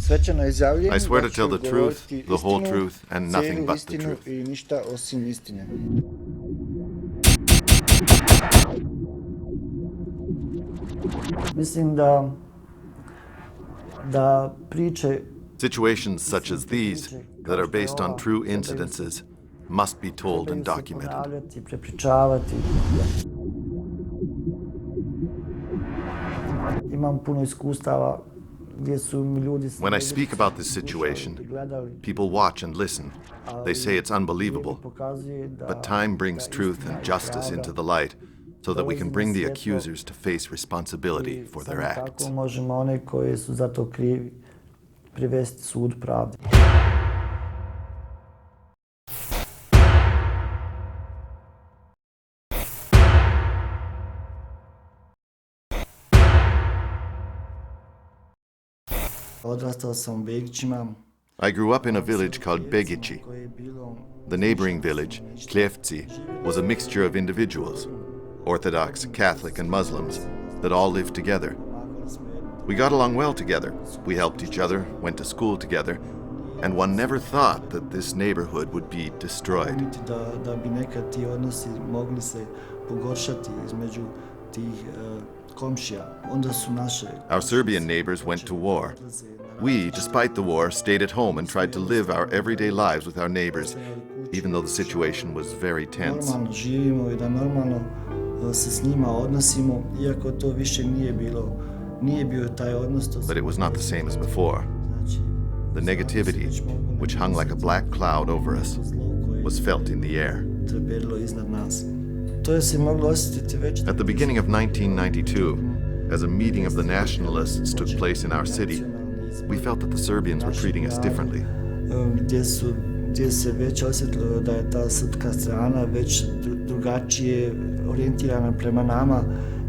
I swear to tell the truth, the whole truth, and nothing but the truth. Mislim da priče Situations such as these, that are based on true incidences, must be told and documented. prepričavati. Imam puno iskustava gdje su mi ljudi... When I speak about this situation, people watch and listen. They say it's unbelievable, but time brings truth and justice into the light so that we can bring the accusers to face responsibility for their acts. Tako možemo one koji su za to krivi privesti sudu pravde. Odrastao sam u Begićima. I grew up in a village called Begići. The neighboring village, Chetniks, was a mixture of individuals, Orthodox, Catholic, and Muslims, that all lived together. We got along well together. We helped each other, went to school together, and one never thought that this neighborhood would be destroyed. Da bi nekad ti odnosi mogli se pogoršati između tih komšija. Onda su naše... Our Serbian neighbors went to war. We, despite the war, stayed at home and tried to live our everyday lives with our neighbors, even though the situation was very tense. Normalno živimo i da normalno se s njima odnosimo, iako to više nije bio taj odnos. But it was not the same as before. The negativity, which hung like a black cloud over us, was felt in the air. At the beginning of 1992, as a meeting of the nationalists took place in our city, we felt that the Serbians were treating us differently. Gdje se već osjetilo da je ta srpska strana već drugačije orijentirana prema nama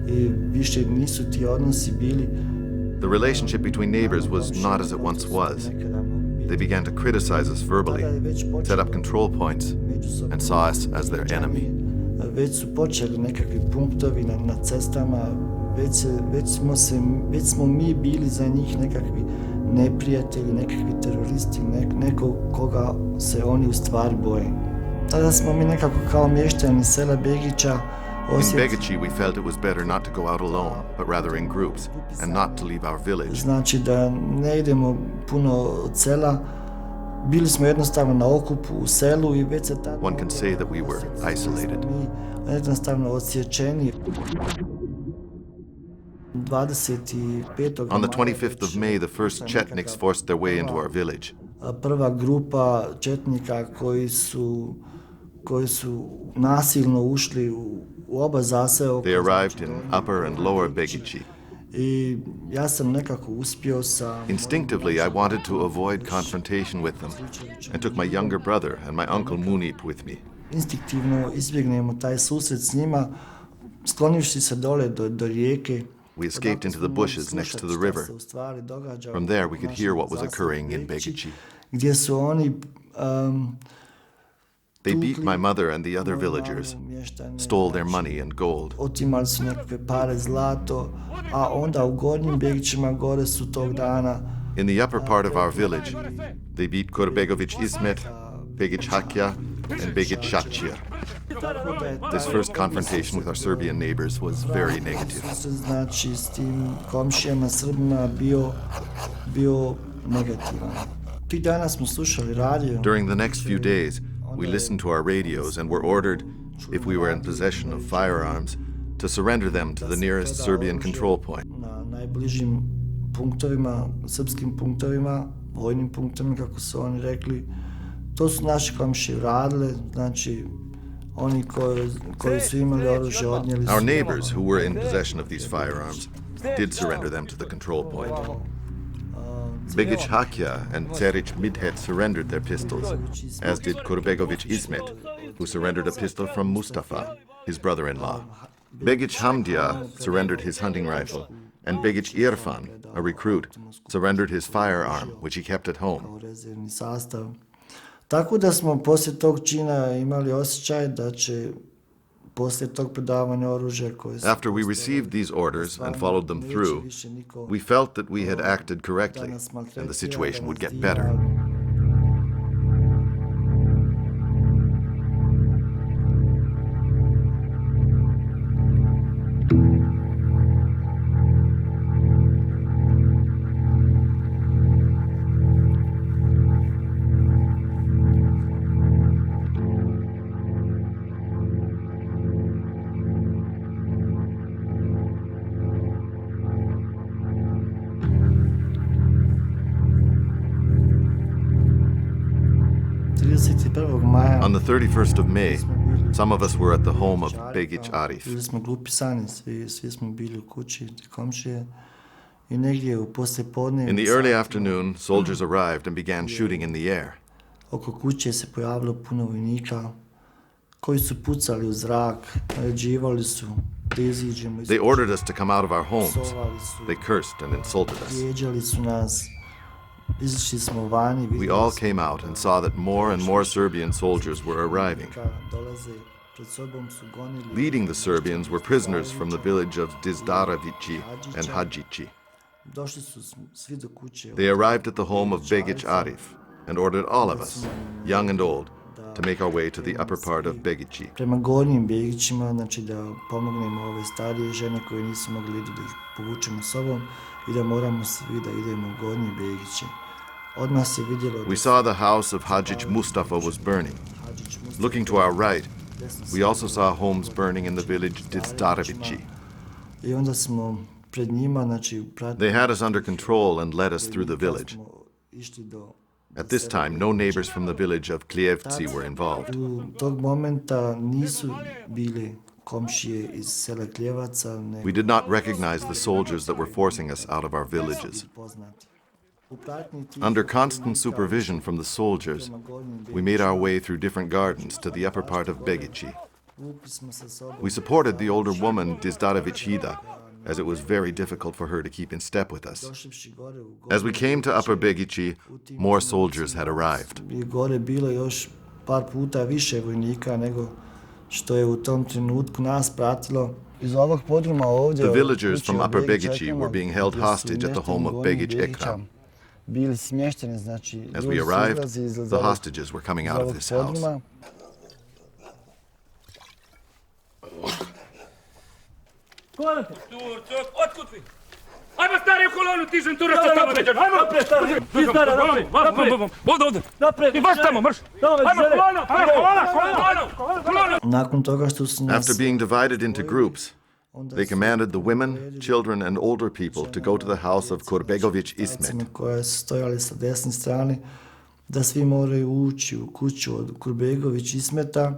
i više nisu ti odnosi bili. The relationship between neighbors was not as it once was. They began to criticize us verbally, set up control points, and saw us as their enemy. Već su počeli nekakvi punktovi na cestama, već smo mi bili za njih nekakvi neprijatelji, nekakvi teroristi, neko koga se oni u stvari boje. Tada smo mi nekako kao mještani sela Begića In Begići we felt it was better not to go out alone, but rather in groups, and not to leave our village. Znači da ne idemo puno od sela, bili smo jednostavno na okupu u selu i već se tada... One can say that we were isolated. Mi jednostavno odsječeni. On the 25th of May, the first Chetniks forced their way into our village. Prva grupa Četnika koji su nasilno ušli u oba zaseoka. They arrived in Upper and Lower Begići. I ja sam nekako uspio sa... Instinctively, I wanted to avoid confrontation with them, and took my younger brother and my uncle Munip with me. Instinktivno izbjegnemo taj susret s njima, sklonivši se dole do rijeke. We escaped into the bushes next to the river. From there, we could hear what was occurring in Begići. Gdje su oni... They beat my mother and the other villagers, stole their money and gold. Otimali su nekakve pare, zlato, a onda u gornjim Begićima gore su tog dana... In the upper part of our village, they beat Kurbegović Ismet, Begić Hakja, and Begić Šačir. This first confrontation with our Serbian neighbors was very negative. Znači, s tim komšijama Srbima bio negativan. Tih dana smo slušali radio. During the next few days, we listened to our radios and were ordered, if we were in possession of firearms, to surrender them to the nearest Serbian control point. Na najbližim punktovima, srpskim punktovima, vojnim punktovima, kako su oni rekli, to su naši komšije radile, znači oni koji su imali oružje odnijeli su. Our neighbors who were in possession of these firearms did surrender them to the control point. Begić Hakja and Cerić Midhet surrendered their pistols, as did Kurbegović Ismet, who surrendered a pistol from Mustafa, his brother-in-law. Begić Hamdija surrendered his hunting rifle, and Begić Irfan, a recruit, surrendered his firearm, which he kept at home. Tako da smo poslije tog čina imali osjećaj da će poslije tog predavanja oružja koje su... After we received these orders and followed them through, we felt that we had acted correctly and the situation would get better. On the 31st of May, some of us were at the home of Begić Arif. Bili smo grupisani, svi smo bili u kući komšije i negdje u poslijepodne... In the early afternoon, soldiers arrived and began shooting in the air. Oko kuće se pojavilo puno vojnika koji su pucali u zrak, naređivali su da iziđemo iz... They ordered us to come out of our homes. They cursed and insulted us. Vrijeđali su nas. Izišli smo vani. We all came out and saw that more and more Serbian soldiers were arriving. Leading the Serbians were prisoners from the village of Dizdaravići and Hadžići. They arrived at the home of Begić Arif and ordered all of us, young and old, to make our way to the upper part of Begići. Prema gornjim Begićima, znači da pomognemo ove starije žene koje nisu mogli idu da ih povučemo sobom i da moramo svi da idemo u gornji Begići. Od nas je vidjelo... We saw the house of Hadžić Mustafa was burning. Looking to our right, we also saw homes burning in the village Dizdaravići. I onda smo pred njima, znači... They had us under control and led us through the village. At this time, no neighbors from the village of Klijevci were involved. U tog momenta nisu bili komšije iz sela Kljevaca. We did not recognize the soldiers that were forcing us out of our villages. Under constant supervision from the soldiers, we made our way through different gardens to the upper part of Begići. We supported the older woman Dizdaravićida, as it was very difficult for her to keep in step with us. As we came to Upper Begići, more soldiers had arrived. Gore bilo još par puta više vojnika nego što je u tom trenutku nas pratilo. Iz ovog podruma ovdje... The villagers from Upper Begići were being held hostage at the home of Begić Ekram. Bili smješteni, znači... As we arrived, the hostages were coming out of this house. Otkud vi? Ajmo stari u kolonu, ti sam turaca tamo neđer. Ajmo! Napred, stari! Ti stara, napred! Ovdje! Napred! I baš tamo, marš! Ajmo, kolona! Nakon toga što su nas... After being divided into groups, they commanded the women, children and older people to go to the house of Kurbegović Ismet. Koje su stojali sa desne strane, da svi moraju ući u kuću od Kurbegović Ismeta.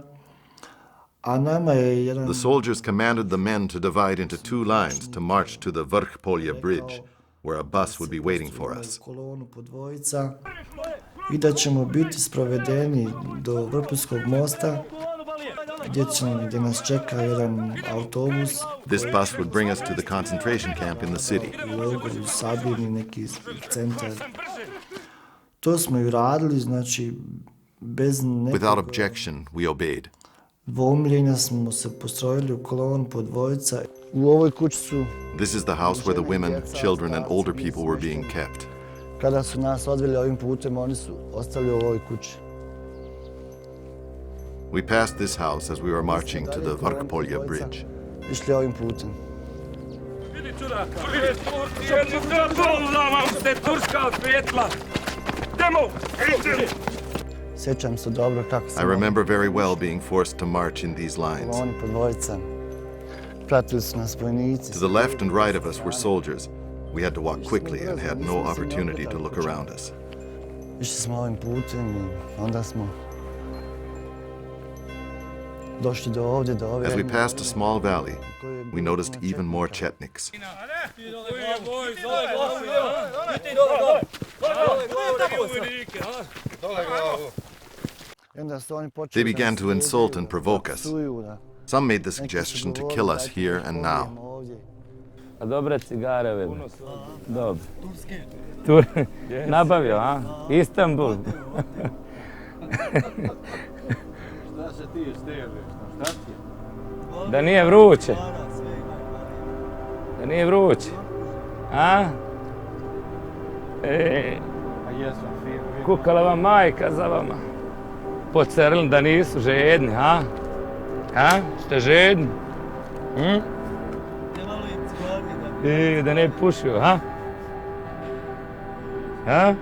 The soldiers commanded the men to divide into two lines to march to the Vrhpolje bridge, where a bus would be waiting for us. I da ćemo biti sprovedeni do Vrhpoljskog mosta, gdje nas čeka jedan autobus. This bus would bring us to the concentration camp in the city. U sabirni neki centar. To smo i radili, znači bez nekog... Without objection, we obeyed. Dvomljenja smo se postrojili u kolonu po dvojica. U ovoj kući su... This is the house where the women, children and older people were being kept. Kada su nas odveli ovim putem, oni su ostali u ovoj kući. We passed this house as we were marching to the Vrhpolje bridge. Išli ovim putem. Vidi čuraka, turska svijetla. Demo! Sjećam se dobro kako sam... I remember very well being forced to march in these lines. Oni po dvojica. Pratili su nas vojnici. To the left and right of us were soldiers. We had to walk quickly and had no opportunity to look around us. Išli smo ovim putem i onda smo došli do ovdje, do ove... As we passed a small valley, we noticed even more Chetniks. They began to insult and provoke us. Some made the suggestion to kill us here and now. A dobre cigare, vidim. Dobre. Tur... Nabavio, a? Istanbul. Šta se ti steliš? Šta ti je? Da nije vruće. Da nije vruće. A? Kukala vam majka za vama. Pocrli da nisu žedni, a? A? Ste žedni? Da ne pušio, a? A?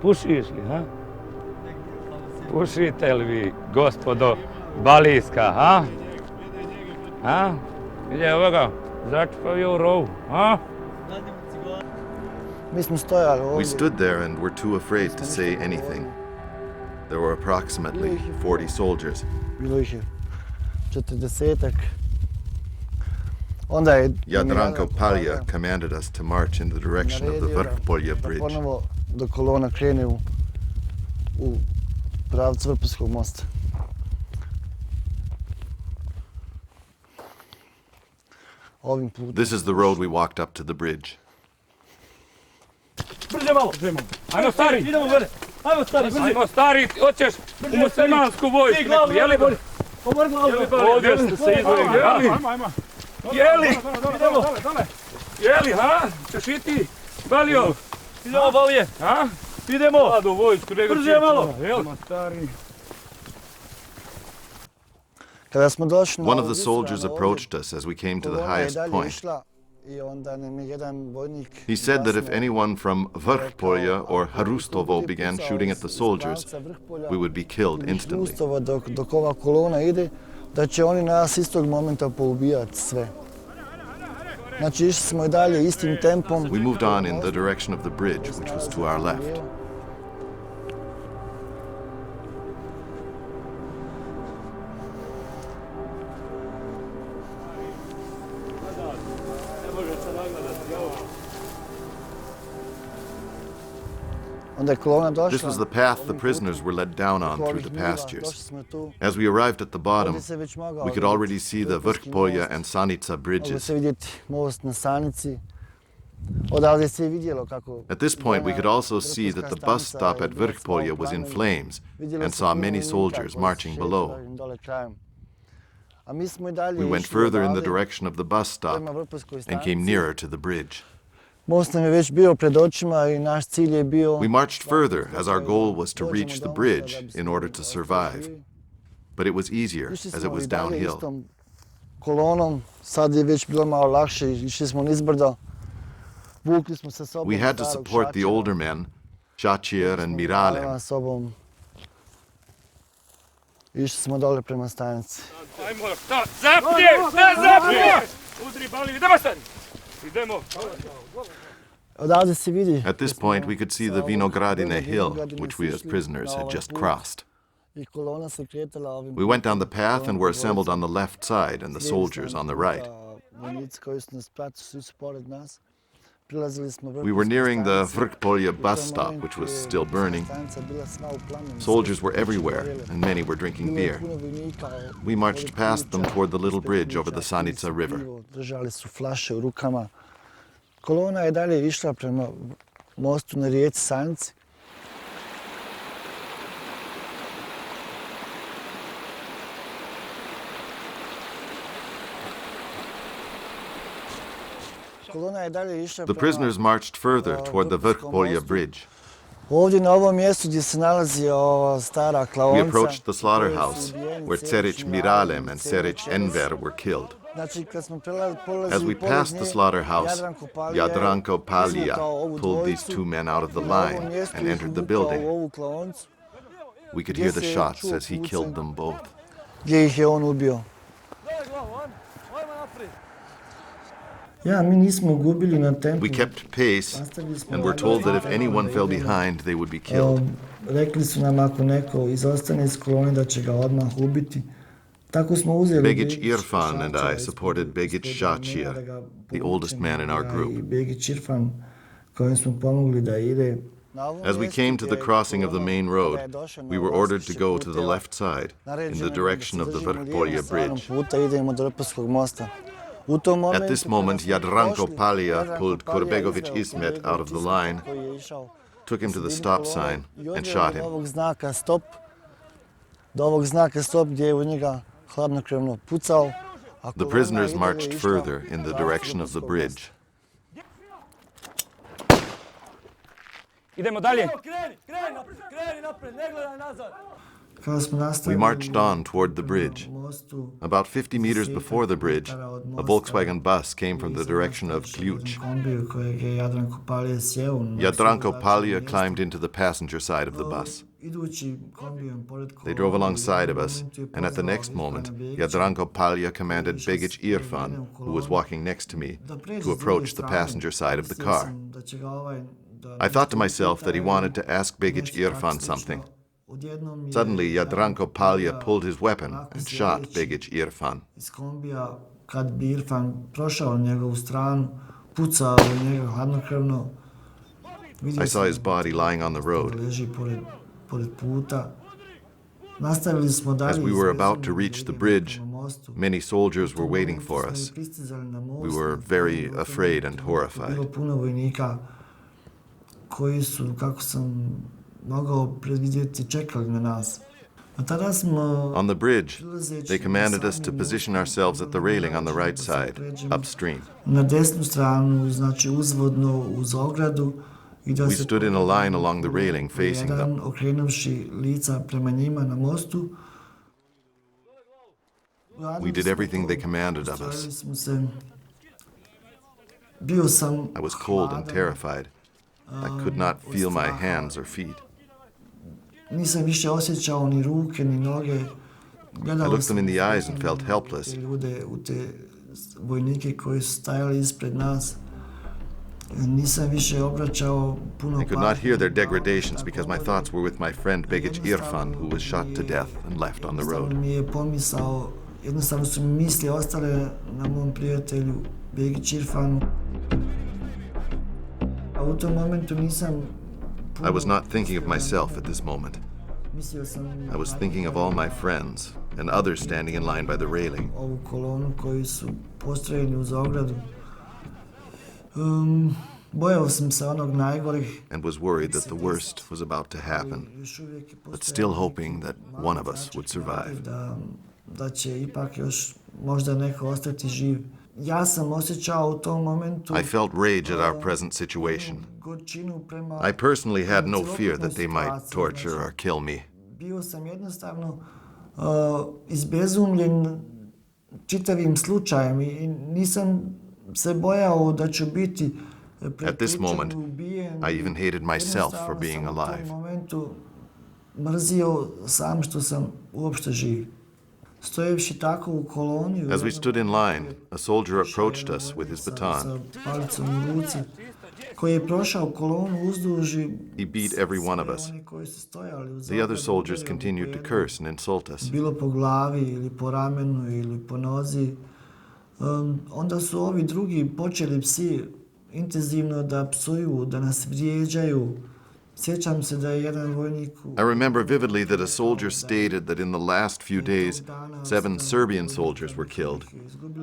Pušiš li, a? Pušite li vi, gospodo Balijska, a? A? Gdje ovoga? Začpao je u rovu, a? Mi smo stojali ovdje. We stood there and were too afraid to say anything. There were approximately 40 soldiers. Bilo ih je 40-ak. Onda je Jadranko Palija commanded us to march in the direction of the Vrhpolje bridge. Ponovo da kolona krene u pravcu Vrhpolskog mosta. Ovim putem. This is the road we walked up to the bridge. Brže malo. Ajmo stari. Idemo gore. Ajmo stari, brže. Ajmo stari, hoćeš u muslimansku vojsku. Jeli? Pomor glavu. Ovdje ste se izvojili. Jeli? Jeli? Idemo. Jeli, ha? Češ i ti? Balio? Idemo, Balije. Ha? Idemo. Vladu vojsku. Brže malo. Jeli? Stari. Kada smo došli na One of the soldiers approached us as we came to the highest point. He said that if anyone from Vrhpolje or Harustovo began shooting at the soldiers, we would be killed instantly. Dok ova kolona ide, da će oni nas istog momenta poubijati sve. Znači išli smo i dalje istim tempom. We moved on in the direction of the bridge, which was to our left. This was the path the prisoners were led down on through the pastures. As we arrived at the bottom, we could already see the Vrhpolje and Sanica bridges. At this point, we could also see that the bus stop at Vrhpolje was in flames and saw many soldiers marching below. We went further in the direction of the bus stop and came nearer to the bridge. We marched further as our goal was to reach the bridge in order to survive. But it was easier as it was downhill. We had to support the older men, Šačir and Miralem. Išli smo dole prema stanici. Ajmo, zapnje! Udri, Bali, idemo sad! Idemo! At this point, we could see the Vinogradine hill, which we as prisoners had just crossed. We went down the path and were assembled on the left side and the soldiers on the right. We were nearing the Vrhpolje bus stop, which was still burning. Soldiers were everywhere, and many were drinking beer. We marched past them toward the little bridge over the Sanica River. Kolona je dalje išla prema mostu na rijeci Sanici. The prisoners marched further toward the Vrhpolje bridge. Ovdje na ovom mjestu gdje se nalazi ova stara klaonica. We approached the slaughterhouse, where Cerić Miralem and Cerić Enver were killed. As we passed the slaughterhouse, Jadranko Palija pulled these two men out of the line and entered the building. We could hear the shots as he killed them both. Gdje ih je on ubio. We kept pace and were told that if anyone fell behind, they would be killed. Rekli su nam ako neko izostane iz kolone da će ga odmah ubiti. Tako smo uzeli Begić Irfan and I supported Begić Šačir, the oldest man in our group. Begić Irfan, kojem smo pomogli da ide. As we came to the crossing of the main road, we were ordered to go to the left side, in the direction of the Vrhpolje bridge. At this moment, Jadranko Palija pulled Kurbegović Ismet out of the line, took him to the stop sign, and shot him. do ovog znaka stop gdje je u njega hladnokrvno pucao. The prisoners marched further in the direction of the bridge. Idemo dalje. We marched on toward the bridge. About 50 meters before the bridge, a Volkswagen bus came from the direction of Ključ. Jadranko Palija climbed into the passenger side of the bus. They drove alongside of us, and at the next moment, Jadranko Palija commanded Begić Irfan, who was walking next to me, to approach the passenger side of the car. I thought to myself that he wanted to ask Begić Irfan something. Suddenly, Jadranko Palija pulled his weapon and shot Begić Irfan. Kad bi Irfan prošao njegovu stranu, pucao u njega hladnokrvno. I saw his body lying on the road. As we were about to reach the bridge, many soldiers were waiting for us. We were very afraid and horrified. Koji su, kako sam mogao predvidjeti, čekali na nas. Tada smo, on the bridge, they commanded us to position ourselves at the railing on the right side, upstream. Na desnu stranu, znači uzvodno uz ogradu. We stood in a line along the railing facing them. Okrenuvši lica prema njima na mostu. We did everything they commanded of us. I was cold and terrified. I could not feel my hands or feet. Nisam više osjećao ni ruke ni noge. I looked them in the eyes and felt helpless. Ljude, u te vojnike koji su stajali ispred nas. Nisam više obraćao puno I could not hear their degradations because my thoughts were with my friend Begić Irfan, who was shot to death and left on the road. Jednostavno su mi misli ostale na mom prijatelju Begić Irfanu. I was not thinking of myself at this moment. I was thinking of all my friends and others standing in line by the railing. Ovu kolonu koji su postrojeni uz ogradu. Bojao sam se onog najgorih. And was worried that the worst was about to happen, but still hoping that one of us would survive. Da će ipak još možda neko ostati živ. Ja sam osjećao u tom momentu. I felt rage at our present situation. I personally had no fear that they might torture or kill me. Bio sam jednostavno izbezumljen čitavim slučajem i nisam se bojao da ću biti at this moment, I even hated myself for being alive. U tom momentu mrzio sam što sam uopšte živ. Stojeći tako u koloni. As we stood in line, a soldier approached us with his baton. Sa palicom u ruci, koji je prošao kolonu uzduži. He beat every one of us. The other soldiers continued to curse and insult us. Bilo po glavi ili po ramenu ili po nozi. Onda su ovi drugi počeli psi intenzivno da psuju, da nas vrijeđaju. Sjećam se da je jedan vojnik. I remember vividly that a soldier stated that in the last few days, 7 Serbian soldiers were killed.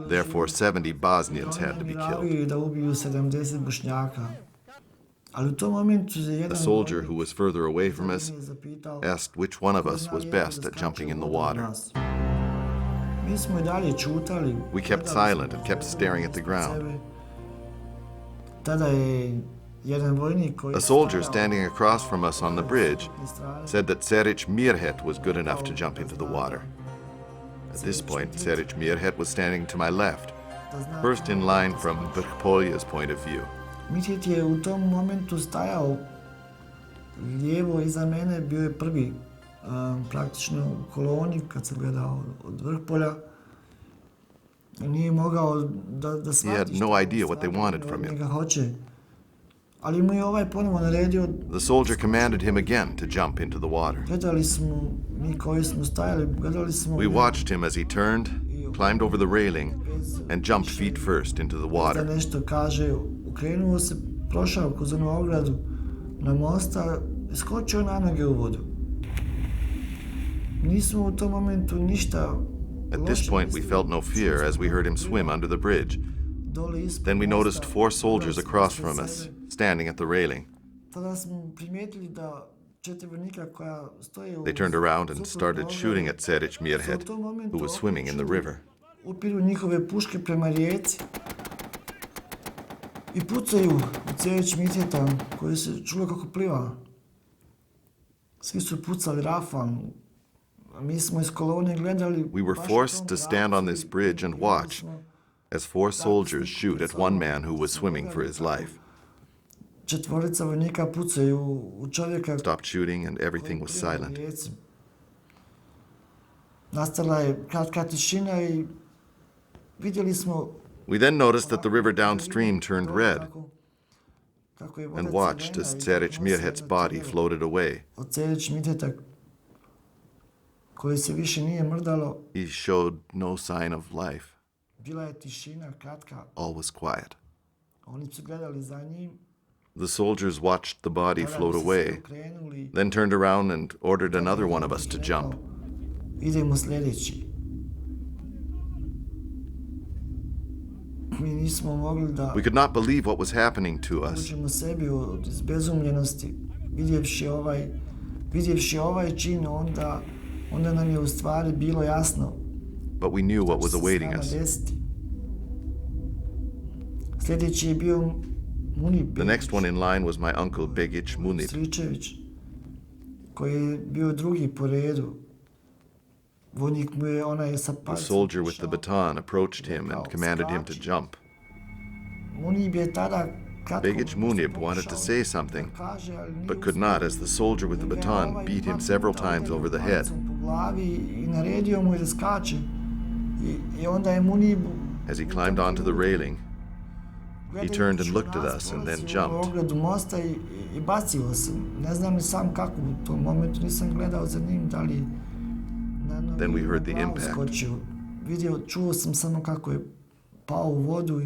Therefore, 70 Bosnians had to be killed. Da ubiju 70 Bošnjaka. Ali u tom momentu a soldier who was further away from us asked which one of us was best at jumping in the water. Mi smo i dalje čutali. We kept silent and kept staring at the ground. Tada je a soldier standing across from us on the bridge said that Serić Mirhet was good enough to jump into the water. At this point, Serić Mirhet was standing to my left, first in line from Vrhpolje's point of view. Mirhet je u tom momentu stajao lijevo iza mene, bio je prvi praktično u koloni kad sam gledao od Vrhpolja. Nije mogao da shvati. He had no idea what they wanted from him. Ali mu je ovaj ponovo naredio. The soldier commanded him again to jump into the water. Gledali smo, mi koji smo stajali, gledali smo. We watched him as he turned, climbed over the railing, and jumped feet first into the water. Da nešto kaže, ukrenuo se, prošao kroz onu ogradu na mosta, skočio na noge u vodu. Nismo u tom momentu ništa. At this point, we felt no fear as we heard him swim under the bridge. Then we noticed 4 soldiers across from us, standing at the railing. Tada smo primijetili da They turned around and started shooting at Serbić Mirhet, who was swimming in the river. Upiru njihove puške prema rijeci i pucaju u Serbić Mirheta koji se čulo kako pliva. Svi su pucali rafalno. Mi smo iz kolone gledali. We were forced to stand on this bridge and watch as 4 soldiers shoot at one man who was swimming for his life. Četvorica vojnika pucaju u čovjeka. Stopped shooting and everything was silent. Nastala je kratka tišina i vidjeli smo. We then noticed that the river downstream turned red and watched as Serbić Mirhet's body floated away. Od Serbić Mirheta koje se više nije mrdalo. He showed no sign of life. Bila je tišina kratka. All was quiet. Oni su gledali za njim. The soldiers watched the body float away, then turned around and ordered another one of us to jump. Idemo sljedeći. Mi nismo mogli da. We could not believe what was happening to us. Učimo sebi od izbezumljenosti. Vidjevši ovaj čin, onda nam je u stvari bilo jasno. But we knew what was awaiting us. Sljedeći je bio Munib. The next one in line was my uncle Begić Munib. Stričević, koji je bio drugi po redu. Vojnik mu je onaj sa palcem. The soldier with the baton approached him and commanded him to jump. Munib je tada kratko. Begić Munib wanted to say something, but could not as the soldier with the baton beat him several times over the head. I naredio mu je da skače. I onda je Munib. As he climbed onto the railing, he turned and looked at us and then jumped. I bacio se. Ne znam ni sam kako u tom momentu nisam gledao za njim da li. Then we heard the impact. Čuo sam samo kako je pao u vodu.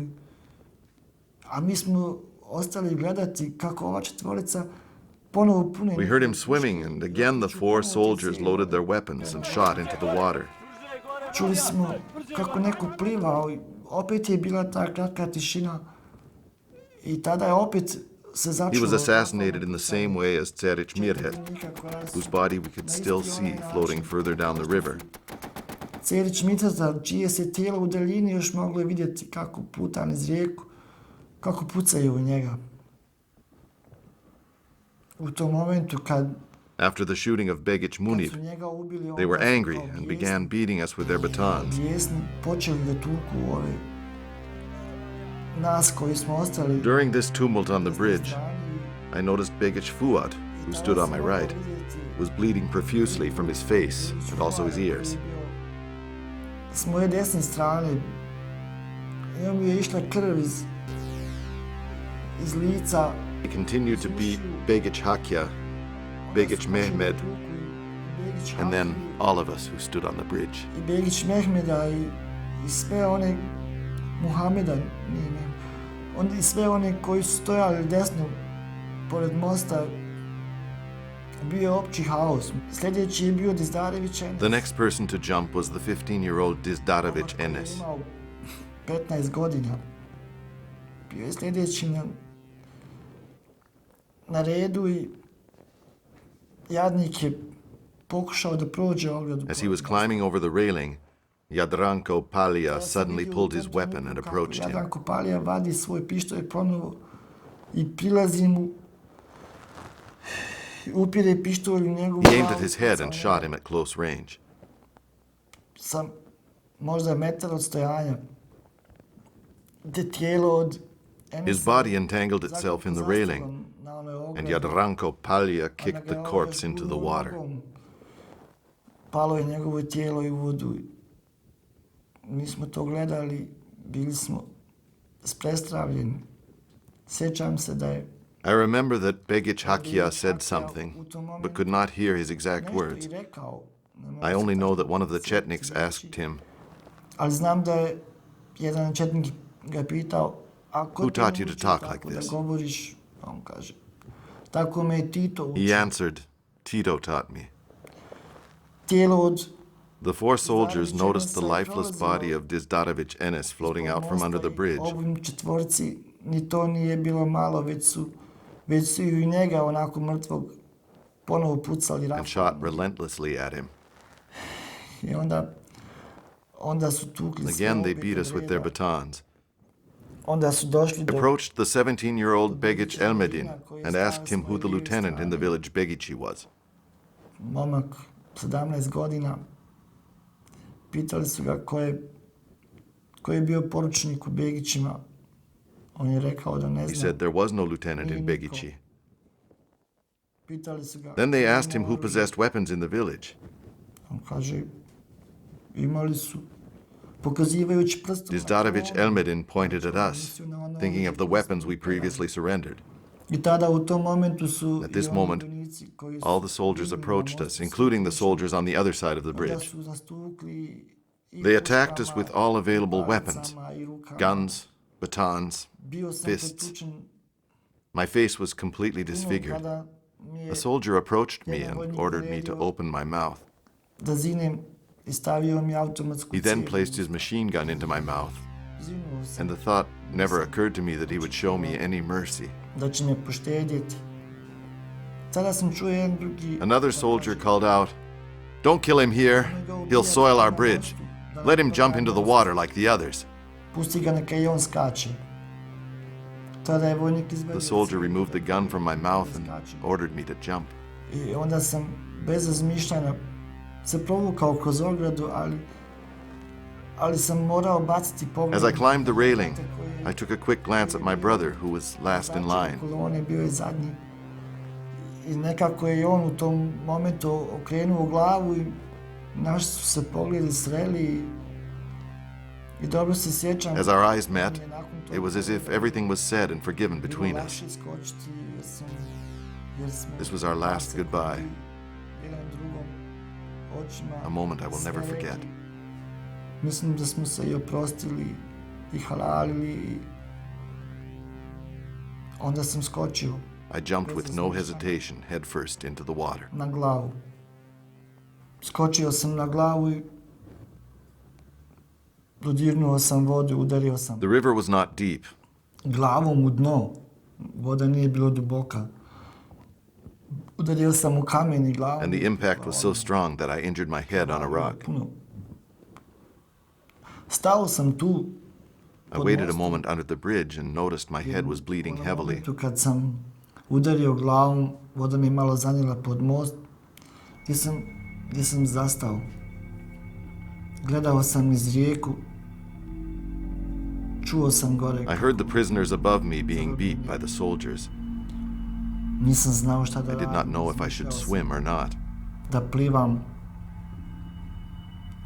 A mi smo ostali gledati kako ova četvorica ponovo pune. We heard him swimming and again the 4 soldiers loaded their weapons and shot into the water. Čuli smo kako neko plivao i opet je bila ta kratka tišina. I tada je opet se začulo. He was assassinated in the same way as Serbić Mirhet, whose body we could still see floating further down the river. Serbić Mirheta, čije se tijelo u daljini još moglo vidjeti kako puta niz rijeku, kako pucaju u njega. U tom momentu kad After the shooting of Begić Munib, they were angry and began beating us with their batons. Počeli da tuku ove nas koji smo ostali. During this tumult on the bridge, I noticed Begić Fuad, who stood on my right, was bleeding profusely from his face and also his ears. S moje desne strane njemu je išla krv iz lica. He continued to beat Begić Hakija, Begić Mehmed, and then all of us who stood on the bridge. I Begić Mehmeda i sve one Muhameda, i sve one koji su stojali desno pored mosta, bio je opći haos. Sljedeći je bio Dizdarević Enes. The next person to jump was the 15-year-old Dizdarević Enes. 15 godina. Bio je sljedeći na redu i jadnik je pokušao da prođe ogradu. As he was climbing over the railing, Jadranko Palija suddenly pulled his weapon and approached him. Jadranko Palija vadi svoj pištolj ponovo i prilazi mu, upire pištolj u njegovu glavu. He aimed at his head and shot him at close range. Sam možda metar od stojanja. Tijelo od His body entangled itself in the railing, and Jadranko Palija kicked the corpse into the water. Palo je njegovo tijelo i u vodu. Mi smo to gledali, bili smo prestravljeni. Sjećam se da je. I remember that Begić Hakija said something, but could not hear his exact words. I only know that one of the Chetniks asked him, Ali znam da je jedan Četnik ga pitao, "Who taught you to talk like this?" Da govoriš, on kaže, tako me je Tito učio. He answered, "Tito taught me." Tijelo od. The 4 soldiers noticed the lifeless body of Dizdarević Enes floating out from under the bridge. Ovim četvorci ni to nije bilo malo, već su i njega onako mrtvog ponovo pucali and shot relentlessly at him. I onda su tukli sve Again, they opet beat od us with their reda. batons. Onda su došli do... Approached the 17-year-old Begić Elmedin and asked him who the lieutenant in the village Begići was. Momak, 17 godina, pitali su ga ko je bio poručnik u Begićima. On je rekao da ne He zna. said there was no lieutenant in Begići. Pitali su ga... Then they asked him who possessed weapons in the village. On kaže, imali su, pokazivajući prstom... Dizdarević Elmedin pointed at us, thinking of the weapons we previously surrendered. I tada u tom momentu su... At this moment, all the soldiers approached us, including the soldiers on the other side of the bridge. They attacked us with all available weapons, guns, batons, fists. My face was completely disfigured. A soldier approached me and ordered me to open my mouth. Da zinem I stavio mi automatsku He then cijev. placed his machine gun into my mouth, Zinuo sam and the thought never occurred to me that he would show me any mercy. da će me poštedjeti. Tada sam čuo jedan drugi... Another soldier called out, "Don't kill him here. He'll soil our bridge. Let him jump into the water like the others." Pusti ga neka I on skače. Tada je vojnik izvedio... The soldier removed the gun from my mouth and ordered me to jump. I onda sam bez razmišljanja se provukao kroz ogradu, ali sam morao baciti pogled. As I climbed the railing, I took a quick glance at my brother, who was last in line. Kolone bio je zadnji. I nekako je on u tom momentu okrenuo glavu i naši su se pogledi sreli i dobro se sjećam. As our eyes met, it was as if everything was said and forgiven between us. This was our last goodbye, a moment I will never forget. Mislim da smo se I oprostili I halalili I onda sam skočio I jumped with no hesitation headfirst into the water. na glavu. Skočio sam na glavu I dodirnuo sam vodu, udario sam The river was not deep, glavom u dno. Voda nije bila duboka. Udario sam u kamen I glavu. and the impact was so strong that I injured my head on a rock. Puno. Stao sam tu. I waited a moment under the bridge and noticed my head was bleeding heavily. Tu kad sam udario glavom, voda mi malo zanijela pod most, gdje sam zastao. Gledao sam iz rijeku, čuo sam gore. I heard the prisoners above me being beat by the soldiers. Nisam znao šta da I did not radim. know if I should swim or not, Da plivam.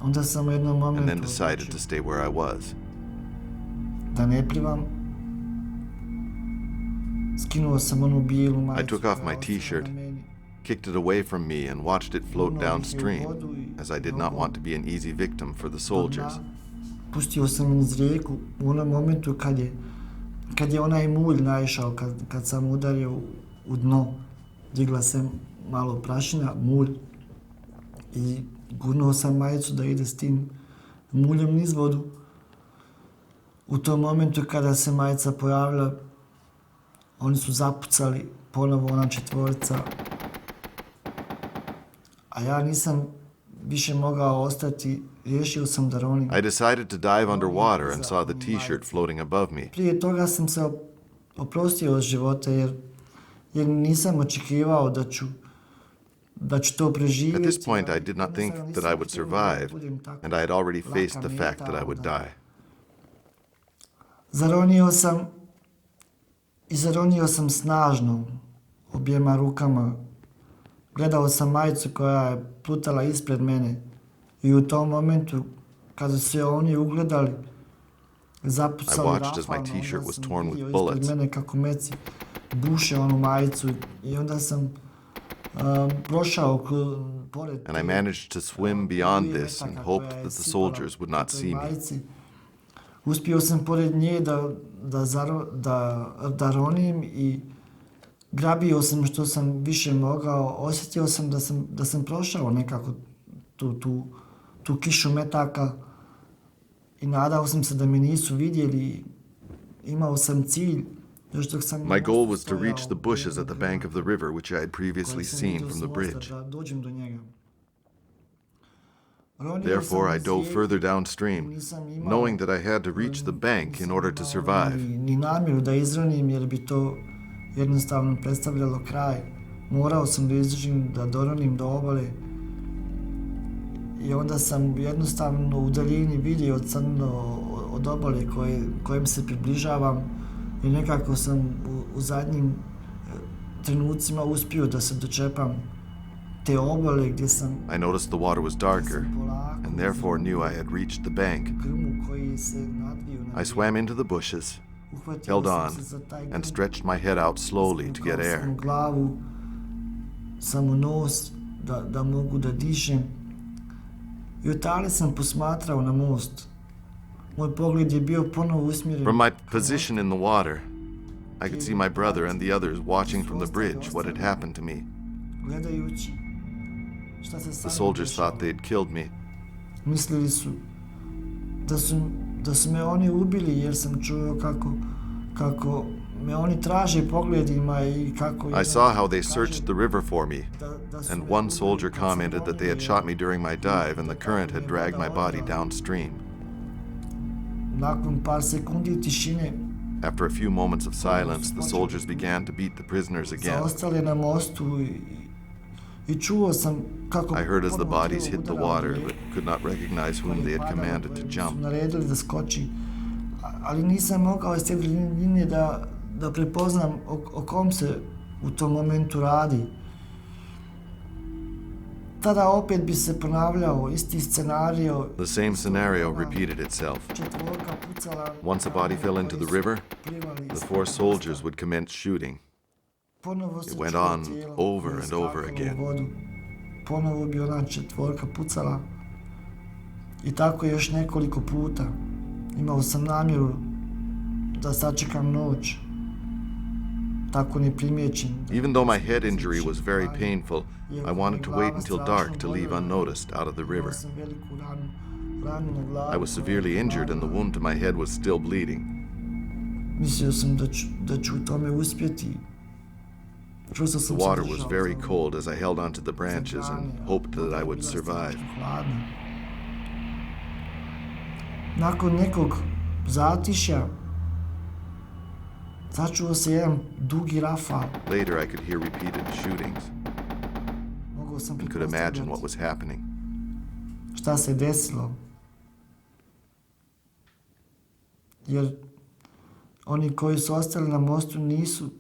Onda sam u jednom and momentu then decided odlučio to stay where I was. da ne plivam. Skinuo sam onu bijelu majicu. I took off my koja je ostala t-shirt, na meni. kicked it away from me, and watched it float downstream, as I did not want to be an easy victim for the soldiers. Pustio sam niz rijeku u onom momentu kad je onaj mulj naišao, kad sam udario u dno. Digla se malo prašina, mulj I gurnuo sam majicu da ide s tim muljem niz vodu. U tom momentu kada se majica pojavila, oni su zapucali ponovo ona četvorica, a ja nisam više mogao ostati, riješio sam da ronim. I decided to dive underwater and saw the t-shirt floating above me. Prije toga sam se oprostio od života jer nisam očekivao da ću to preživjeti. At this point, I did not think that I would survive, and I had already faced the fact that I would die. Zaronio sam snažno, objema rukama. Gledao sam majicu koja je plutala ispred mene I u tom momentu, kada su se oni ugledali, zapucali I watched as my rafalno, t-shirt onda was sam torn with vidio bullets. ispred mene kako meci buše onu majicu I onda sam prošao pored... And I managed to swim beyond this and hoped that the soldiers would not see me. Uspio sam pored nje da ronim I grabio sam što sam više mogao. Osjetio sam da sam prošao nekako tu kišu metaka I nadao sam se da me nisu vidjeli. Imao sam cilj My goal was to reach the bushes at the bank of the river, which I had previously seen from the bridge. Therefore, I dove further downstream, knowing that I had to reach the bank in order to survive. Ni namjeru da izronim jer bi to jednostavno predstavljalo kraj. Morao sam da izdržim, da doronim do obale. I onda sam jednostavno u daljini vidio crno od obale kojem se približavam i nekako sam u zadnjim trenucima uspio da se dočepam te obale gdje sam... I noticed the water was darker, and therefore knew I had reached the bank. I swam into the bushes, held on, and stretched my head out slowly to get air. Glavu, samo nos, da mogu da dišem. I otale sam posmatrao na most. Moj pogled je bio ponovo usmjeren. From my position in the water, I could see my brother and the others watching from the bridge what had happened to me. Gledajući The soldiers thought they had killed me. Mislili su da su me oni ubili jer sam čuo kako me oni traže pogledima i kako... I saw how they searched the river for me, and one soldier commented that they had shot me during my dive and the current had dragged my body downstream. Nakon par sekundi tišine, After a few moments of silence, the soldiers began to beat the prisoners again. ostale na mostu i čuo sam kako... I heard as the bodies hit the water, but could not recognize whom they had commanded to jump. Naredili da skoči, ali nisam mogao iz te linije da prepoznam o kom se u tom momentu radi. Tada opet bi se ponavljao isti scenario. The same scenario repeated itself. Četvorka pucala. Once a body fell into the river, the four soldiers would commence shooting. It went on over and over again. Ponovo bi ona četvorka pucala. I tako još nekoliko puta. Imao sam namjeru da sačekam noć. Tako neprimijećen. Even though my head injury was very painful, I wanted to wait until dark to leave unnoticed out of the river. I was severely injured and the wound to my head was still bleeding. Mislio sam da ću u tome uspjeti. The water was very cold as I held onto the branches and hoped that I would survive. Nakon nekog zatišja začuo se jedan dugi rafal. Later I could hear repeated shootings and could imagine what was happening. Šta se desilo? Jer oni koji su ostali na mostu nisu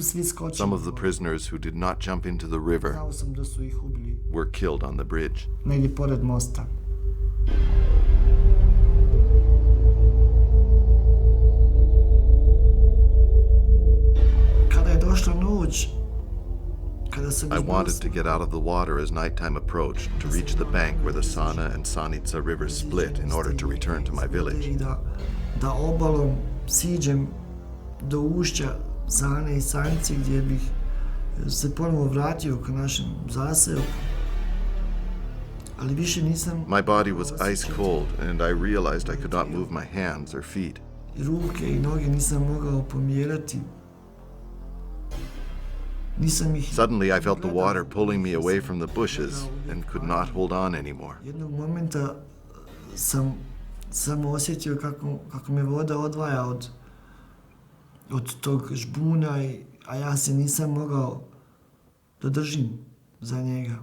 svi skočili. Some of the prisoners who did not jump into the river Znao sam da su ih ubili. were killed on the bridge. Negdje pored mosta. Kada je došla noć, I wanted to get out of the water as nighttime approached to reach the bank where the Sana and Sanica rivers split in order to return to my village. Da obalom siđem do ušća Sane i Sanice gdje bih se ponovo vratio ka našem zaseoku. Ali više nisam... My body was ice cold and I realized I could not move my hands or feet. Ruke i noge nisam mogao pomjerati. Suddenly I felt the water pulling me away from the bushes and could not hold on anymore. Jednog momenta sam samo osjetio kako me voda odvaja od tog žbuna, a ja se nisam mogao da držim za njega.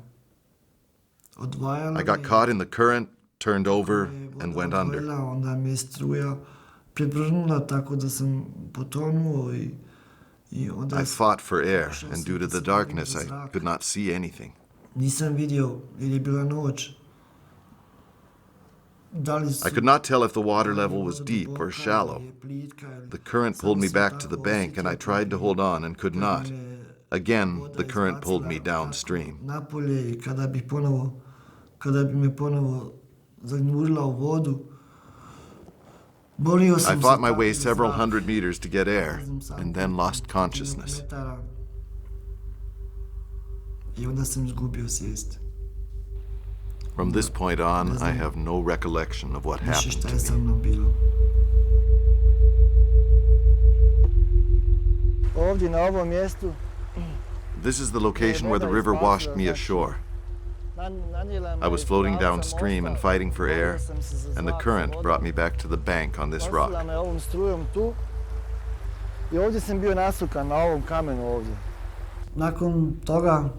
Odvajalo I got caught in the current, turned over, and went under. Onda me struja prevrnula tako da sam potonuo i I fought for air, and due to the darkness, I could not see anything. Nisam vidio jer je bila noć. I could not tell if the water level was deep or shallow. The current pulled me back to the bank, and I tried to hold on and could not. Again, the current pulled me downstream. Napolje i kada bi me ponovo zagnurila u vodu, I fought my way several hundred meters to get air, and then lost consciousness. I onda sam izgubio svijest. From this point on, I have no recollection of what happened to me. ovdje na ovom mjestu This is the location where the river washed me ashore. I was floating downstream and fighting for air, and the current brought me back to the bank on this rock. Nosila me ovom strujom tu i ovdje sam bio nasukan na ovom kamenu ovdje. Nakon toga,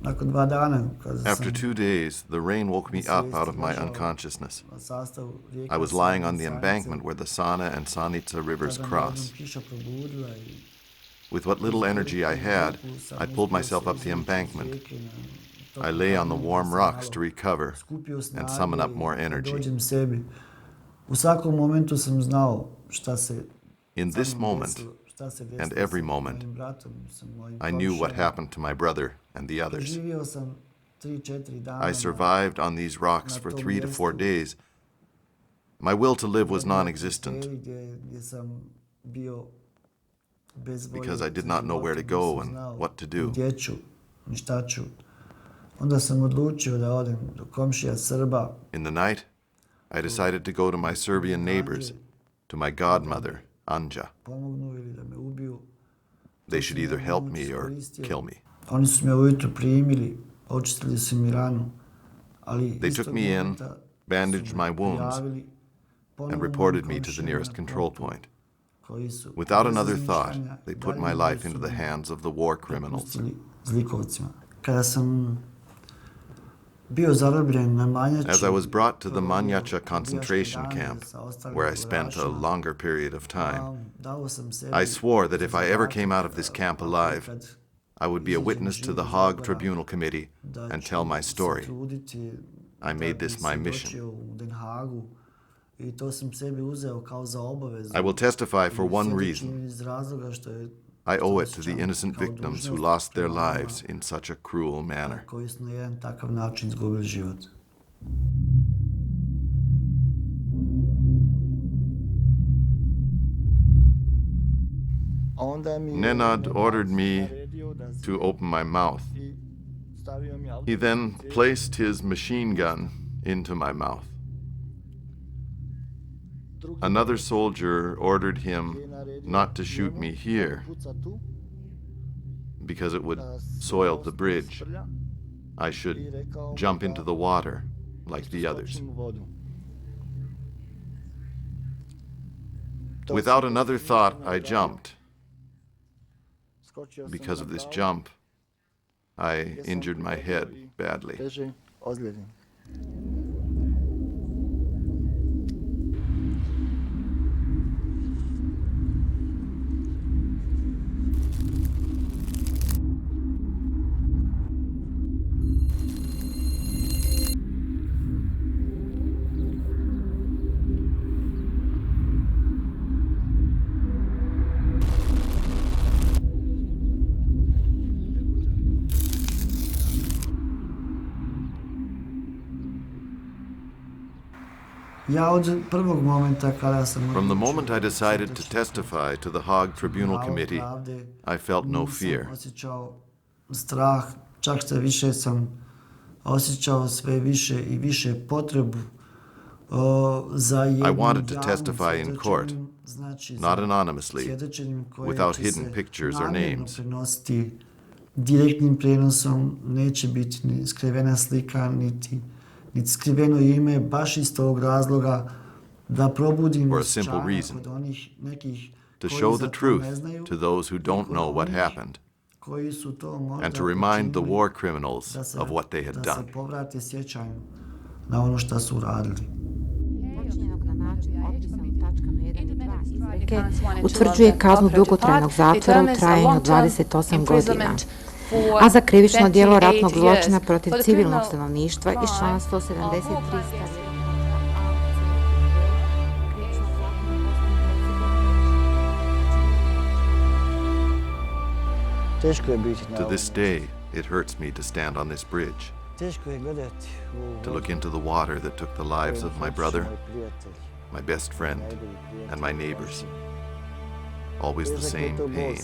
nakon 2 dana, After 2 days, the rain woke me up out of my unconsciousness. I was lying on the embankment where the Sana and Sanica rivers cross. With what little energy I had, I pulled myself up the embankment. I lay on the warm rocks to recover and summon up more energy. In this moment, and every moment, I knew what happened to my brother and the others. I survived on these rocks for 3 to 4 days. My will to live was non-existent because I did not know where to go and what to do. In the night, I decided to go to my Serbian neighbors, to my godmother, Anja. They should either help me or kill me. They took me in, bandaged my wounds, and reported me to the nearest control point. Without another thought, they put my life into the hands of the war criminals. As I was brought to the Manjača concentration camp, where I spent a longer period of time, I swore that if I ever came out of this camp alive, I would be a witness to the Haag Tribunal Committee and tell my story. I made this my mission. I will testify for one reason. I owe it to the innocent victims who lost their lives in such a cruel manner. Nenad ordered me to open my mouth. He then placed his machine gun into my mouth. Another soldier ordered him not to shoot me here because it would soil the bridge. I should jump into the water like the others. Without another thought, I jumped. Because of this jump, I injured my head badly. From the moment I decided to testify to the Haag Tribunal Committee, I felt no fear. I wanted to testify in court, not anonymously, without hidden pictures or names. Direktnim prijenosom neće biti ni skrivena slika, niti skriveno ime, baš iz tog razloga da probudimo sčara kod onih nekih koji za to ne znaju, to those who don't know what happened, koji su to možda and to remind the war criminals of what they had done. Da se povrate sjećanju na ono što su uradili. Utvrđuje kaznu dugotrajnog zatvora u trajanju od 28 godina, a za krivično djelo ratnog zločina protiv civilnog stanovništva iz člana 173 To this day, it hurts me to stand on this bridge, to look into the water that took the lives of my brother, my best friend, and my neighbors. Always the same pain.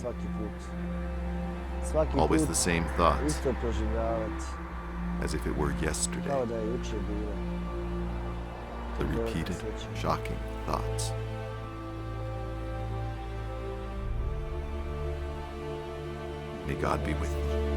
Always the same thoughts, as if it were yesterday. The repeated, shocking thoughts. May God be with you.